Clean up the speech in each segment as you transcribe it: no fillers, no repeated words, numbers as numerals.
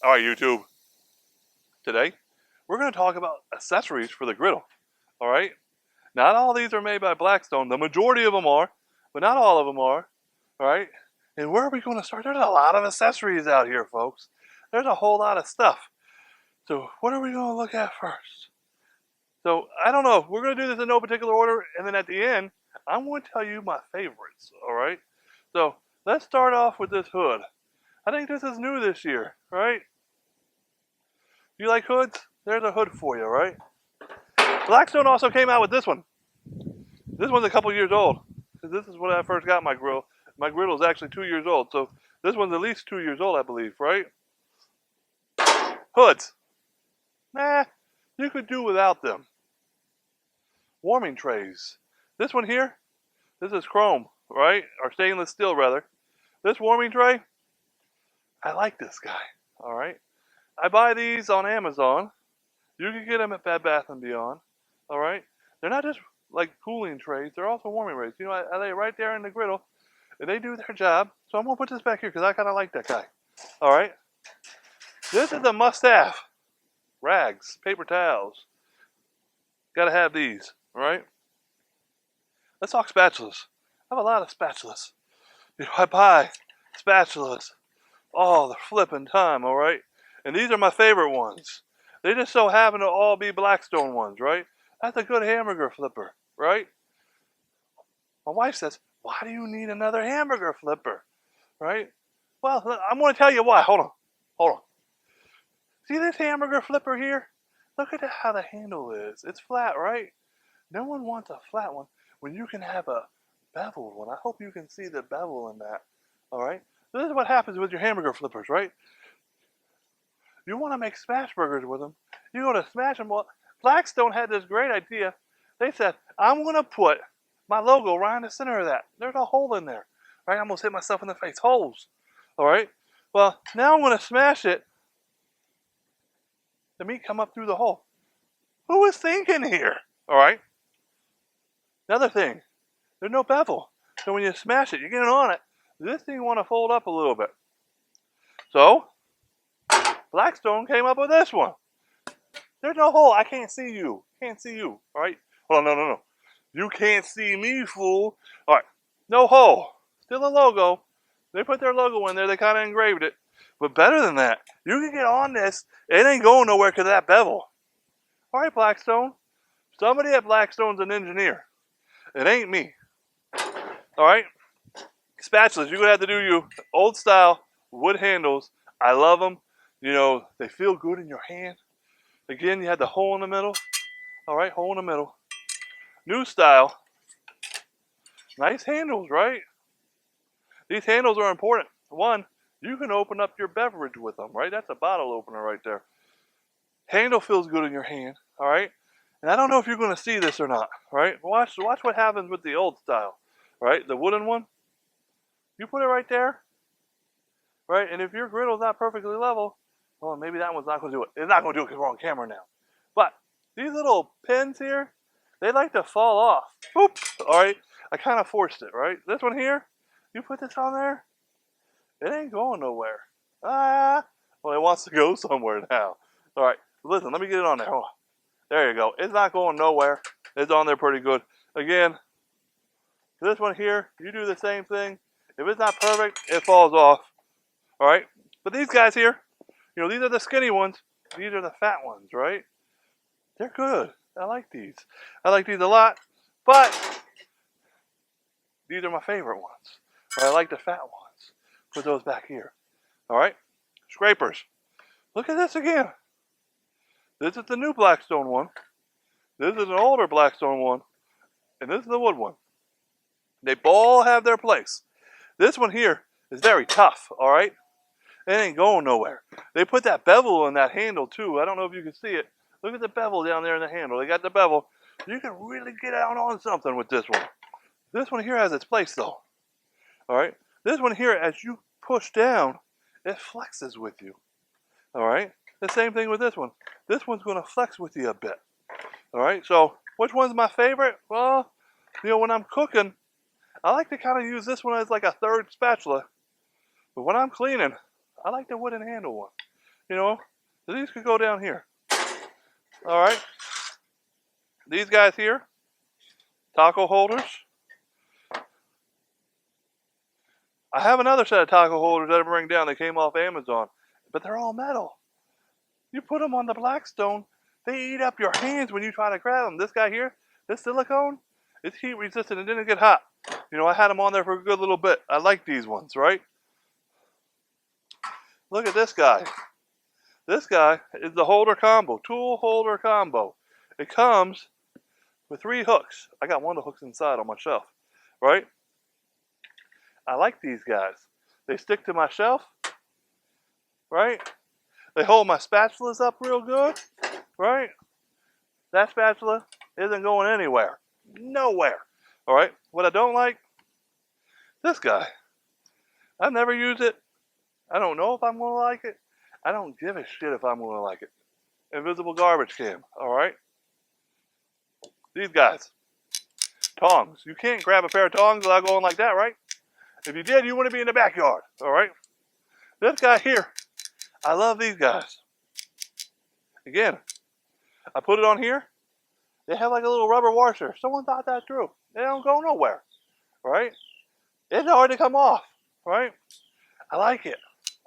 All right, YouTube. Today, we're going to talk about accessories for the griddle. All right. Not all these are made by Blackstone. The majority of them are, but not all of them are. All right. And where are we going to start? There's a lot of accessories out here, folks. There's a whole lot of stuff. So what are we going to look at first? So I don't know. We're going to do this in no particular order, and then at the end, I'm going to tell you my favorites. All right. So let's start off with this hood. I think this is new this year, right? You like hoods? There's a hood for you, right? Blackstone also came out with this one. This one's a couple years old. This is when I first got my grill. My griddle is actually 2 years old, so this one's at least 2 years old, I believe, right? Hoods. Nah, you could do without them. Warming trays. This one here, this is chrome, right? Or stainless steel, rather. This warming tray, I like this guy, all right? I buy these on Amazon. You can get them at Bed Bath & Beyond, all right? They're not just like cooling trays, they're also warming trays. You know, I lay right there in the griddle, and they do their job. So I'm going to put this back here because I kind of like that guy, all right? This is a must-have. Rags, paper towels. Got to have these, all right? Let's talk spatulas. I have a lot of spatulas. You know, I buy spatulas all the flipping time, all right? And these are my favorite ones. They just so happen to all be Blackstone ones, right? That's a good hamburger flipper, right? My wife says, why do you need another hamburger flipper, right? Well, I'm going to tell you why. Hold on. See this hamburger flipper here? Look at how the handle is. It's flat, right? No one wants a flat one when you can have a beveled one. I hope you can see the bevel in that, all right? This is what happens with your hamburger flippers, right? You want to make smash burgers with them. You go to smash them. Well, Blackstone had this great idea. They said, I'm going to put my logo right in the center of that. There's a hole in there. Right? I almost hit myself in the face. Holes. All right? Well, now I'm going to smash it. The meat come up through the hole. Who was thinking here? All right? Another thing. There's no bevel. So when you smash it, you get it on it. This thing want to fold up a little bit. So, Blackstone came up with this one. There's no hole. I can't see you. Can't see you. All right? Hold on, no. You can't see me, fool. All right. No hole. Still a logo. They put their logo in there. They kind of engraved it. But better than that, you can get on this. It ain't going nowhere because of that bevel. All right, Blackstone. Somebody at Blackstone's an engineer. It ain't me. All right? Spatulas. You're going to have to do you old style wood handles. I love them. You know, they feel good in your hand. Again, you have the hole in the middle. All right, hole in the middle. New style. Nice handles, right? These handles are important. One, you can open up your beverage with them, right? That's a bottle opener right there. Handle feels good in your hand, all right? And I don't know if you're going to see this or not, right? Watch what happens with the old style, right? The wooden one. You put it right there, right? And if your griddle's not perfectly level, well, maybe that one's not going to do it. It's not going to do it because we're on camera now. But these little pins here, they like to fall off. Oops, all right? I kind of forced it, right? This one here, you put this on there, it ain't going nowhere. Well, it wants to go somewhere now. All right, listen, let me get it on there. Hold on. There you go. It's not going nowhere. It's on there pretty good. Again, this one here, you do the same thing. If it's not perfect, it falls off. All right? But these guys here, you know, these are the skinny ones. These are the fat ones, right? They're good. I like these. I like these a lot. But these are my favorite ones. But I like the fat ones. Put those back here. All right? Scrapers. Look at this again. This is the new Blackstone one. This is an older Blackstone one. And this is the wood one. They all have their place. This one here is very tough, all right? It ain't going nowhere. They put that bevel in that handle too. I don't know if you can see it. Look at the bevel down there in the handle. They got the bevel. You can really get out on something with this one. This one here has its place though. All right? This one here, as you push down, it flexes with you. All right? The same thing with this one. This one's going to flex with you a bit. All right? So, which one's my favorite? Well, you know, when I'm cooking, I like to kind of use this one as like a third spatula. But when I'm cleaning, I like the wooden handle one. You know, these could go down here. All right. These guys here, taco holders. I have another set of taco holders that I bring down. They came off Amazon, but they're all metal. You put them on the Blackstone, they eat up your hands when you try to grab them. This guy here, this silicone, it's heat resistant and didn't get hot. You know, I had them on there for a good little bit. I like these ones, right? Look at this guy. This guy is the holder combo, tool holder combo. It comes with 3 hooks. I got one of the hooks inside on my shelf, right? I like these guys. They stick to my shelf, right? They hold my spatulas up real good, right? That spatula isn't going anywhere. Nowhere. All right? What I don't like, this guy. I've never used it. I don't know if I'm going to like it. I don't give a shit if I'm going to like it. Invisible garbage can. All right? These guys. Tongs. You can't grab a pair of tongs without going like that, right? If you did, you wouldn't be in the backyard. All right? This guy here. I love these guys. Again, I put it on here. They have like a little rubber washer. Someone thought that through. They don't go nowhere, right? It's hard to come off, right? I like it.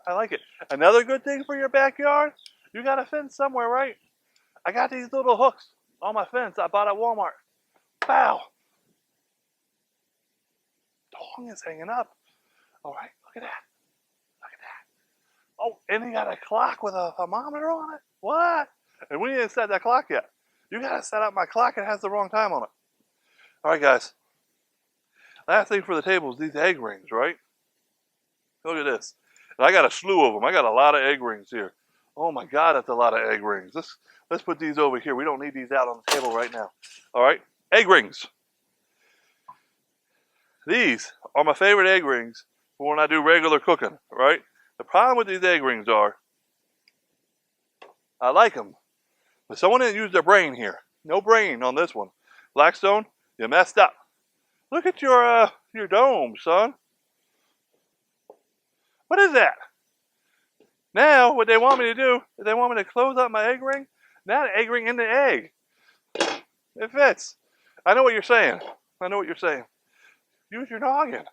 I like it. Another good thing for your backyard, you got a fence somewhere, right? I got these little hooks on my fence I bought at Walmart. Pow! Tong is hanging up. All right, look at that. Oh, and he got a clock with a thermometer on it? What? And we didn't set that clock yet. You gotta set up my clock, it has the wrong time on it. All right, guys. Last thing for the table is these egg rings, right? Look at this. And I got a slew of them. I got a lot of egg rings here. Oh my God, that's a lot of egg rings. Let's put these over here. We don't need these out on the table right now. All right, egg rings. These are my favorite egg rings for when I do regular cooking, right? The problem with these egg rings are, I like them, but someone didn't use their brain here. No brain on this one. Blackstone, you messed up. Look at your dome, son. What is that? Now, what they want me to do is they want me to close up my egg ring. Now the egg ring in the egg. It fits. I know what you're saying. I know what you're saying. Use your noggin.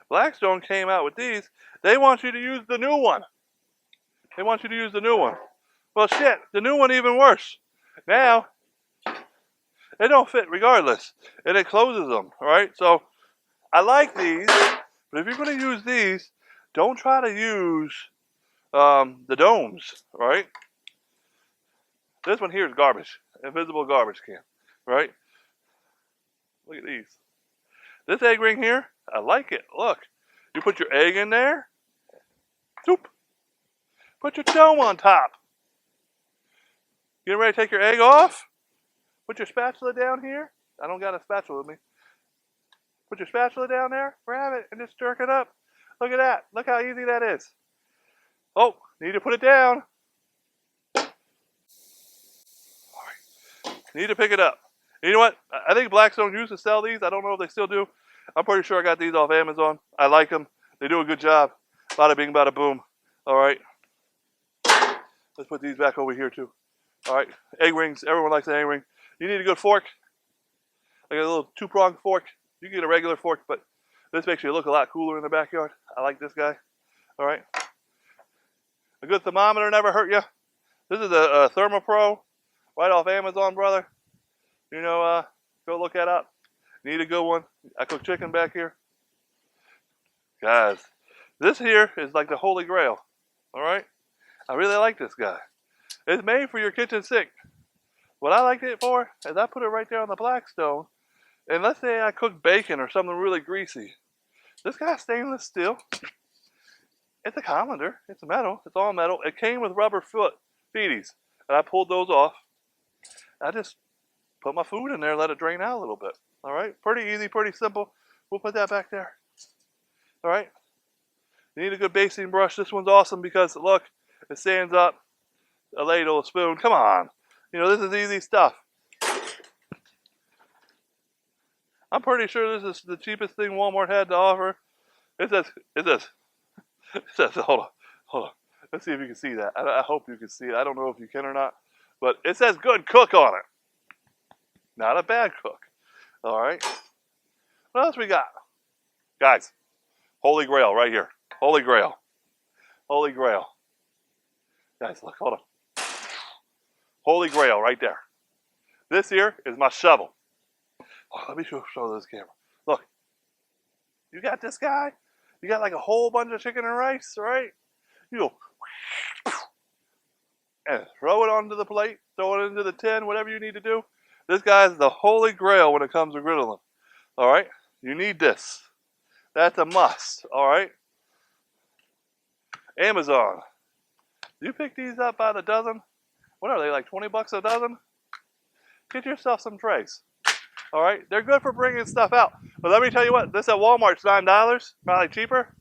Blackstone came out with these. They want you to use the new one. They want you to use the new one. Well, shit, the new one even worse. Now, they don't fit regardless. And it closes them, right? So, I like these. But if you're going to use these, don't try to use the domes, right? This one here is garbage. Invisible garbage can, right? Look at these. This egg ring here, I like it. Look, you put your egg in there. Zoop. Put your dome on top. Getting ready to take your egg off? Put your spatula down here. I don't got a spatula with me. Put your spatula down there, grab it, and just jerk it up. Look at that. Look how easy that is. Oh, need to put it down. All right. Need to pick it up. You know what? I think Blackstone used to sell these. I don't know if they still do. I'm pretty sure I got these off Amazon. I like them. They do a good job. Bada bing, bada boom. All right. Let's put these back over here too. All right. Egg rings. Everyone likes an egg ring. You need a good fork. I got a little 2-pronged fork. You can get a regular fork, but this makes you look a lot cooler in the backyard. I like this guy. All right. A good thermometer never hurt you. This is a Thermopro right off Amazon, brother. You know, go look that up. Need a good one. I cook chicken back here. Guys, this here is like the holy grail. All right? I really like this guy. It's made for your kitchen sink. What I like it for is I put it right there on the Blackstone. And let's say I cook bacon or something really greasy. This guy's stainless steel. It's a colander. It's metal. It's all metal. It came with rubber feeties. And I pulled those off. I just put my food in there, let it drain out a little bit. All right? Pretty easy, pretty simple. We'll put that back there. All right? You need a good basting brush. This one's awesome because, look, it stands up. A ladle, a spoon. Come on. You know, this is easy stuff. I'm pretty sure this is the cheapest thing Walmart had to offer. It says, hold on. Let's see if you can see that. I hope you can see it. I don't know if you can or not, but it says good cook on it. Not a bad cook. All right. What else we got? Guys, Holy Grail right here. Holy Grail. Holy Grail. Guys, look, hold on. Holy Grail right there. This here is my shovel. Oh, let me show this camera. Look. You got this guy. You got like a whole bunch of chicken and rice, right? You go and throw it onto the plate, throw it into the tin, whatever you need to do. This guy's the Holy Grail when it comes to griddling. All right? You need this. That's a must. All right? Amazon. You pick these up by the dozen. What are they, like 20 bucks a dozen? Get yourself some trays. All right? They're good for bringing stuff out. But let me tell you what, this at Walmart's $9, probably cheaper.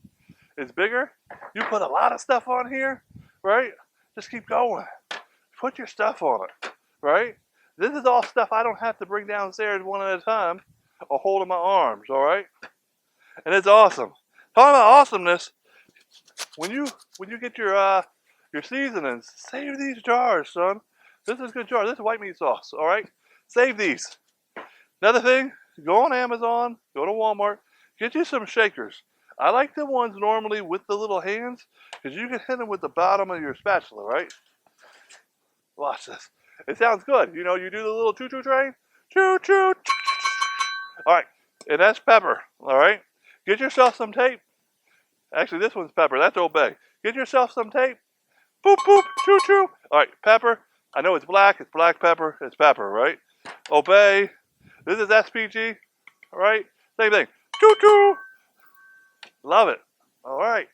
It's bigger. You put a lot of stuff on here, right? Just keep going. Put your stuff on it, right? This is all stuff I don't have to bring downstairs one at a time or hold in my arms, all right? And it's awesome. Talking about awesomeness, when you get your seasonings, save these jars, son. This is a good jar. This is white meat sauce, all right? Save these. Another thing, go on Amazon, go to Walmart, get you some shakers. I like the ones normally with the little hands because you can hit them with the bottom of your spatula, right? Watch this. It sounds good. You know, you do the little choo-choo train. Choo-choo. All right. And that's pepper. All right. Get yourself some tape. Actually, this one's pepper. That's obey. Get yourself some tape. Boop, boop. Choo-choo. All right. Pepper. I know it's black. It's black pepper. It's pepper, right? Obey. This is SPG. All right. Same thing. Choo-choo. Love it. All right.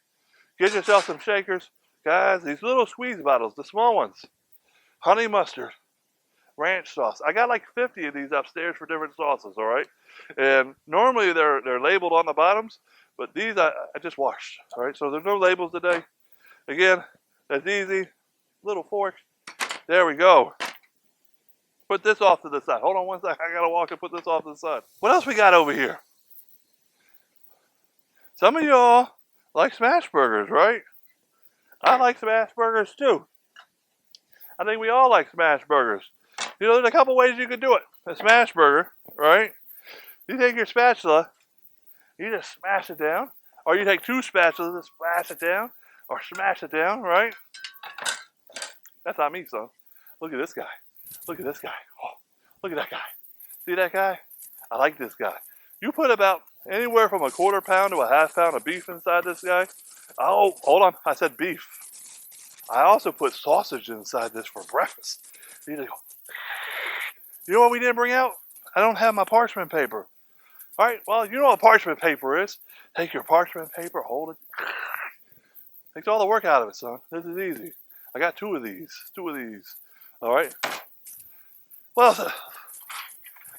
Get yourself some shakers. Guys, these little squeeze bottles, the small ones. Honey mustard, ranch sauce. I got like 50 of these upstairs for different sauces, all right? And normally they're labeled on the bottoms, but these I just washed, all right? So there's no labels today. Again, that's easy. Little fork. There we go. Put this off to the side. Hold on one second. I got to walk and put this off to the side. What else we got over here? Some of y'all like smash burgers, right? I like smash burgers too. I think we all like smash burgers. You know, there's a couple ways you can do it. A smash burger, right? You take your spatula, you just smash it down. Or you take two spatulas and smash it down. Or smash it down, right? That's not me, son. Look at this guy. Look at this guy. Oh, look at that guy. See that guy? I like this guy. You put about anywhere from a quarter pound to a half pound of beef inside this guy. Oh, hold on. I said beef. I also put sausage inside this for breakfast. You know what we didn't bring out? I don't have my parchment paper. All right, well, you know what parchment paper is. Take your parchment paper, hold it. Takes all the work out of it, son. This is easy. I got two of these. All right. Well,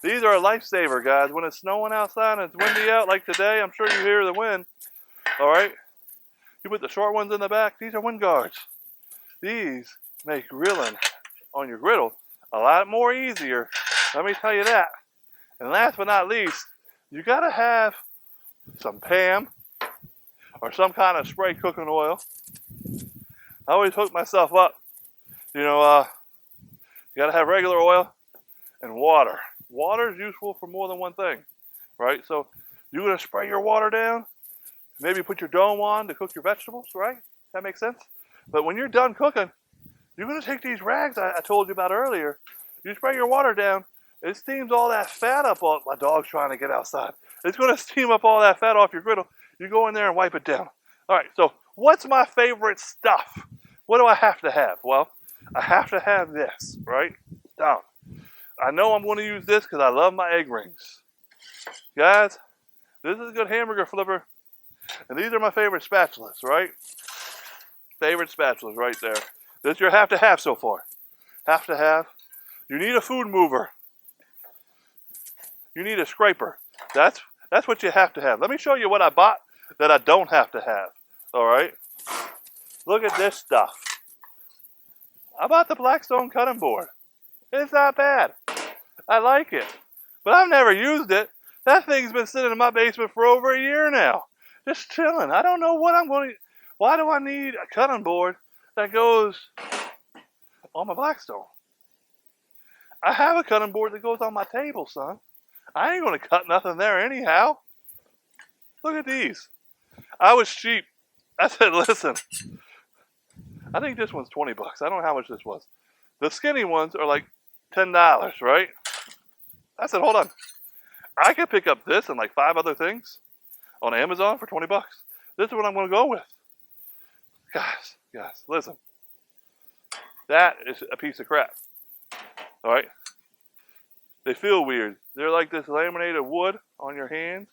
these are a lifesaver, guys. When it's snowing outside and it's windy out like today, I'm sure you hear the wind. All right. You put the short ones in the back. These are wind guards. These make grilling on your griddle a lot more easier. Let me tell you that. And last but not least, you got to have some Pam or some kind of spray cooking oil. I always hook myself up. You know, you got to have regular oil and water. Water is useful for more than one thing, right? So you're going to spray your water down, maybe put your dome on to cook your vegetables, right? That makes sense? But when you're done cooking, you're going to take these rags I told you about earlier. You spray your water down. It steams all that fat up. My dog's trying to get outside. It's going to steam up all that fat off your griddle. You go in there and wipe it down. All right, so what's my favorite stuff? What do I have to have? Well, I have to have this, right? Down. I know I'm going to use this because I love my egg rings. Guys, this is a good hamburger flipper. And these are my favorite spatulas, right? Favorite spatulas right there. This you have to have so far. Have to have. You need a food mover. You need a scraper. That's what you have to have. Let me show you what I bought that I don't have to have. All right? Look at this stuff. I bought the Blackstone cutting board. It's not bad. I like it. But I've never used it. That thing's been sitting in my basement for over a year now. Just chilling. I don't know what I'm going to... Why do I need a cutting board that goes on my Blackstone. I have a cutting board that goes on my table, son. I ain't gonna cut nothing there anyhow. Look at these. I was cheap. I said, listen, I think this one's 20 bucks. I don't know how much this was. The skinny ones are like $10, right? I said, hold on. I could pick up this and like 5 other things on Amazon for 20 bucks. This is what I'm gonna go with. Guys, listen. That is a piece of crap. All right? They feel weird. They're like this laminated wood on your hands.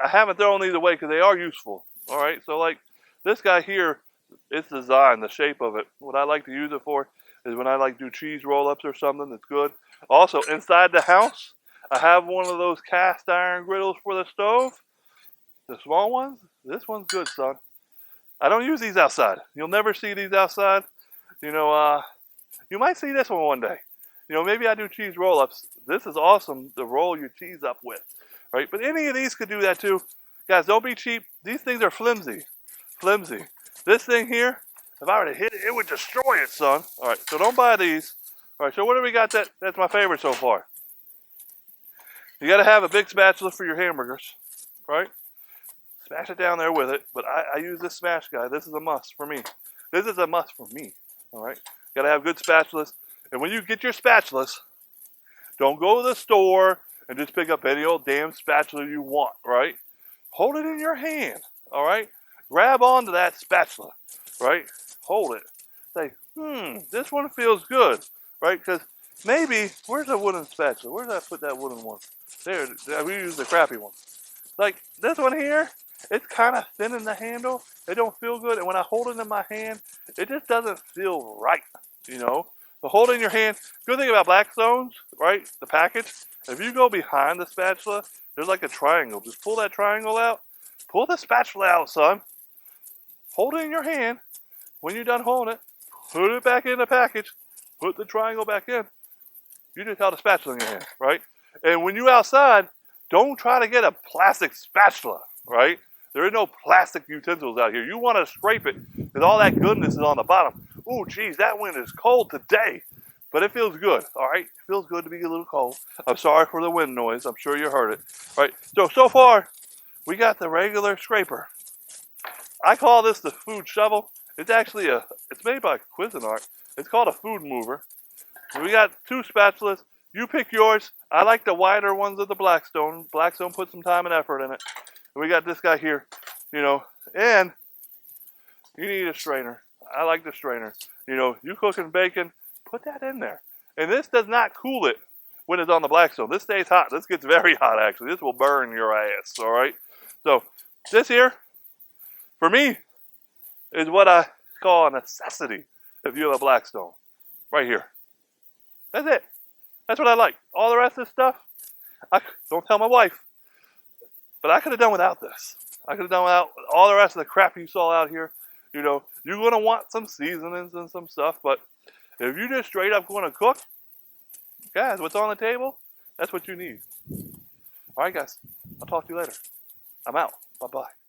I haven't thrown these away because they are useful. All right? So like this guy here, it's designed, the shape of it. What I like to use it for is when I like do cheese roll-ups or something that's good. Also, inside the house, I have one of those cast iron griddles for the stove. The small ones. This one's good, son. I don't use these outside. You'll never see these outside. You know, you might see this one day. You know, maybe I do cheese roll-ups. This is awesome to roll your cheese up with, right? But any of these could do that too. Guys, don't be cheap. These things are flimsy. Flimsy. This thing here, if I were to hit it, it would destroy it, son. All right, so don't buy these. All right, so what do we got that's my favorite so far? You got to have a big spatula for your hamburgers, right? Smash it down there with it, but I use this smash guy. This is a must for me. This is a must for me, all right? Got to have good spatulas. And when you get your spatulas, don't go to the store and just pick up any old damn spatula you want, right? Hold it in your hand, all right? Grab onto that spatula, right? Hold it. Say, this one feels good, right? Because maybe, where's the wooden spatula? Where did I put that wooden one? There, we use the crappy one. Like this one here, it's kind of thin in the handle. It don't feel good. And when I hold it in my hand, it just doesn't feel right, you know? So hold it in your hand. Good thing about Blackstones, right? The package, if you go behind the spatula, there's like a triangle. Just pull that triangle out. Pull the spatula out, son. Hold it in your hand. When you're done holding it, put it back in the package. Put the triangle back in. You just held a spatula in your hand, right? And when you're outside, don't try to get a plastic spatula, right? There is no plastic utensils out here. You want to scrape it because all that goodness is on the bottom. Ooh, geez, that wind is cold today. But it feels good, all right? It feels good to be a little cold. I'm sorry for the wind noise. I'm sure you heard it. All right, so far, we got the regular scraper. I call this the food shovel. It's actually it's made by Cuisinart. It's called a food mover. We got 2 spatulas. You pick yours. I like the wider ones of the Blackstone. Blackstone put some time and effort in it. And we got this guy here, you know, and you need a strainer. I like the strainer. You know, you cooking bacon, put that in there. And this does not cool it when it's on the Blackstone. This stays hot. This gets very hot, actually. This will burn your ass, all right? So this here, for me, is what I call a necessity if you have a Blackstone. Right here. That's it. That's what I like. All the rest of this stuff, don't tell my wife. But I could have done without this. I could have done without all the rest of the crap you saw out here. You know, you're going to want some seasonings and some stuff. But if you just straight up going to cook, guys, what's on the table, that's what you need. All right, guys. I'll talk to you later. I'm out. Bye-bye.